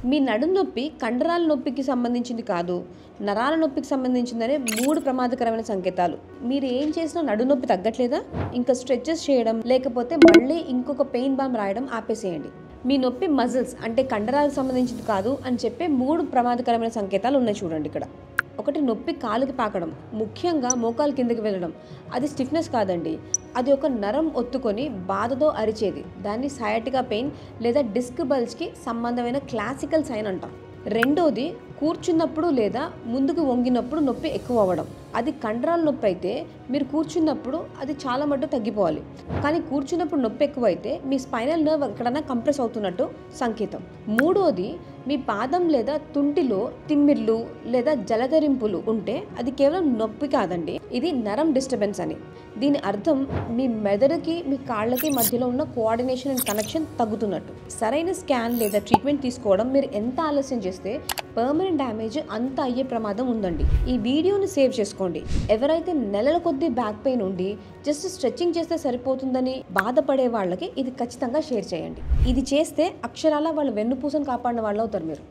మీ నడుము నొప్పి కండరాల నొప్పికి సంబంధించింది కాదు, నరాల నొప్పికి సంబంధించిందనే 3 ప్రమాదకరమైన సంకేతాలు. మీరు ఏం చేసినా నడుము నొప్పి తగ్గట్లేదా? ఇంకా స్ట్రెచెస్ చేయడం లేకపోతే మళ్ళీ ఇంకొక పెయిన్ బామ్ రాయడం ఆపేసేయండి. మీ నొప్పి మజిల్స్ అంటే కండరాలకు సంబంధించింది కాదు అని చెప్పే 3 ప్రమాదకరమైన సంకేతాలు ఉన్నాయి చూడండి ఇక్కడ. ఒకటి, నొప్పి కాలుకి పాకడం, ముఖ్యంగా మోకాలు కిందకి వెళ్ళడం. అది స్టిఫ్నెస్ కాదండి, అది ఒక నరం ఒత్తుకొని బాధతో అరిచేది. దాన్ని సయాటికా పెయిన్ లేదా డిస్క్ బల్జ్కి సంబంధమైన క్లాసికల్ సైన్ అంటాం. రెండోది, కూర్చున్నప్పుడు లేదా ముందుకు వంగినప్పుడు నొప్పి ఎక్కువ అవ్వడం. అది కండరాల నొప్పి అయితే మీరు కూర్చున్నప్పుడు అది చాలా మటుకు తగ్గిపోవాలి. కానీ కూర్చున్నప్పుడు నొప్పి ఎక్కువైతే మీ స్పైనల్ నర్వ్ ఎక్కడైనా కంప్రెస్ అవుతున్నట్టు సంకేతం. మూడోది, మీ పాదం లేదా తుంటిలో తిమ్మిర్లు లేదా జలధరింపులు ఉంటే అది కేవలం నొప్పి కాదండి, ఇది నరం డిస్టర్బెన్స్ అని. దీని అర్థం మీ మెదడుకి మీ కాళ్ళకి మధ్యలో ఉన్న కోఆర్డినేషన్ అండ్ కనెక్షన్ తగ్గుతున్నట్టు. సరైన స్కాన్ లేదా ట్రీట్మెంట్ తీసుకోవడం మీరు ఎంత ఆలస్యం చేస్తే పర్మనెంట్ డ్యామేజ్ అంత అయ్యే ప్రమాదం ఉందండి. ఈ వీడియోని సేవ్ చేసుకోండి. ఎవరైతే నెలల కొద్దీ బ్యాక్ పెయిన్ ఉండి జస్ట్ స్ట్రెచ్చింగ్ చేస్తే సరిపోతుందని బాధపడే వాళ్ళకి ఇది ఖచ్చితంగా షేర్ చేయండి. ఇది చేస్తే అక్షరాల వాళ్ళ వెన్నుపూసను కాపాడిన వాళ్ళు అవుతారు మీరు.